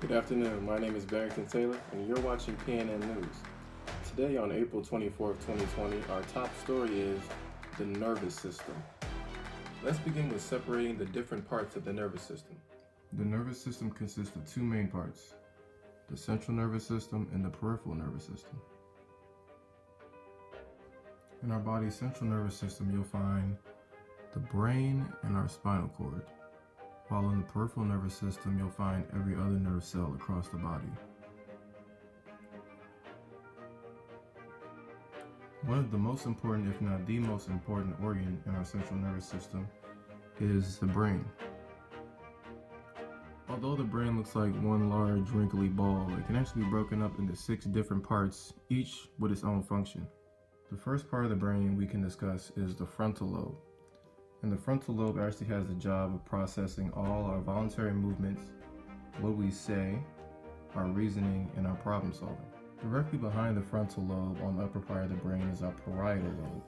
Good afternoon. My name is Barrington Taylor, and you're watching PNN News. Today, on April 24th, 2020, our top story is the nervous system. Let's begin with separating the different parts of the nervous system. The nervous system consists of two main parts, the central nervous system and the peripheral nervous system. In our body's central nervous system, you'll find the brain and our spinal cord. While in the peripheral nervous system, you'll find every other nerve cell across the body. One of the most important, if not the most important organ in our central nervous system is the brain. Although the brain looks like one large wrinkly ball, it can actually be broken up into 6 different parts, each with its own function. The first part of the brain we can discuss is the frontal lobe. And the frontal lobe actually has the job of processing all our voluntary movements, what we say, our reasoning, and our problem solving. Directly behind the frontal lobe on the upper part of the brain is our parietal lobe.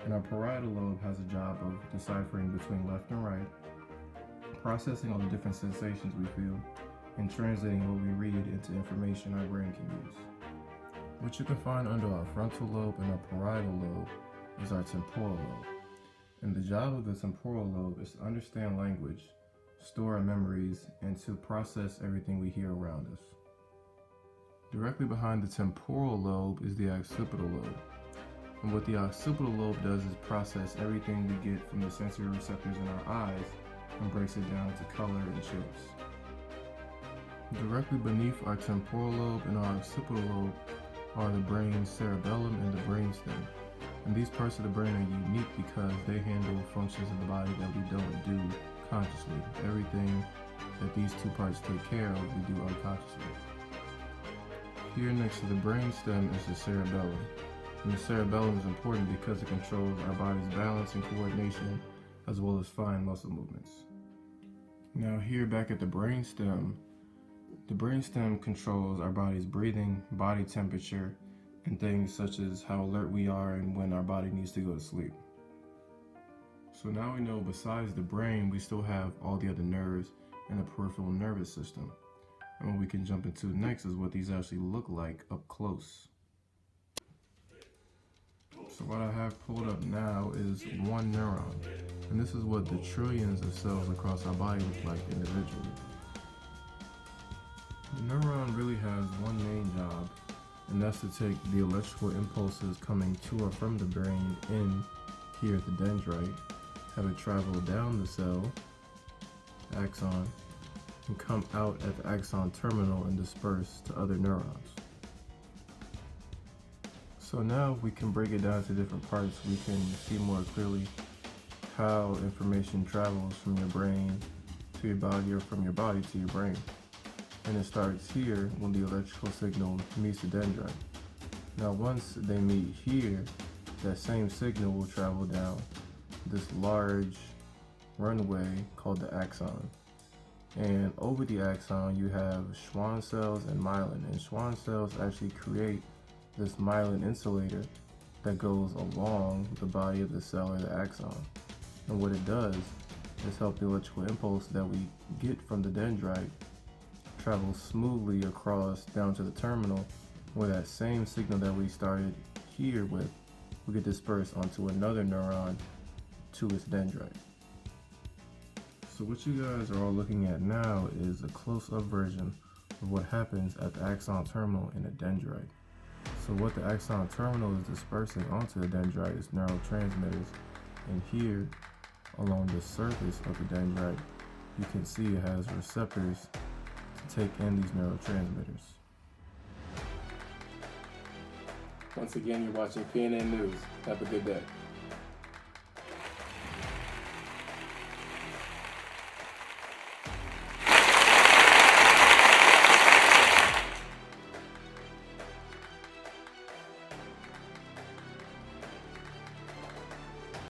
And our parietal lobe has a job of deciphering between left and right, processing all the different sensations we feel, and translating what we read into information our brain can use. What you can find under our frontal lobe and our parietal lobe is our temporal lobe. And the job of the temporal lobe is to understand language, store our memories, and to process everything we hear around us. Directly behind the temporal lobe is the occipital lobe. And what the occipital lobe does is process everything we get from the sensory receptors in our eyes and breaks it down to color and shapes. Directly beneath our temporal lobe and our occipital lobe are the brain's cerebellum and the brainstem. And these parts of the brain are unique because they handle functions of the body that we don't do consciously. Everything that these two parts take care of, we do unconsciously. Here next to the brainstem is the cerebellum. And the cerebellum is important because it controls our body's balance and coordination, as well as fine muscle movements. Now here back at the brainstem controls our body's breathing, body temperature, and things such as how alert we are and when our body needs to go to sleep. So now we know besides the brain, we still have all the other nerves in the peripheral nervous system. And what we can jump into next is what these actually look like up close. So what I have pulled up now is one neuron. And this is what the trillions of cells across our body look like individually. The neuron really has one main job, and that's to take the electrical impulses coming to or from the brain in here at the dendrite, have it travel down the cell, axon, and come out at the axon terminal and disperse to other neurons. So now if we can break it down to different parts, we can see more clearly how information travels from your brain to your body or from your body to your brain. And it starts here when the electrical signal meets the dendrite. Now once they meet here, that same signal will travel down this large runway called the axon. And over the axon you have Schwann cells and myelin. And Schwann cells actually create this myelin insulator that goes along the body of the cell or the axon. And what it does is help the electrical impulse that we get from the dendrite travel smoothly across down to the terminal, where that same signal that we started here with will get dispersed onto another neuron to its dendrite. So what you guys are all looking at now is a close-up version of what happens at the axon terminal in a dendrite. So what the axon terminal is dispersing onto the dendrite is neurotransmitters, and here along the surface of the dendrite you can see it has receptors to take in these neurotransmitters. Once again, you're watching PNN News. Have a good day.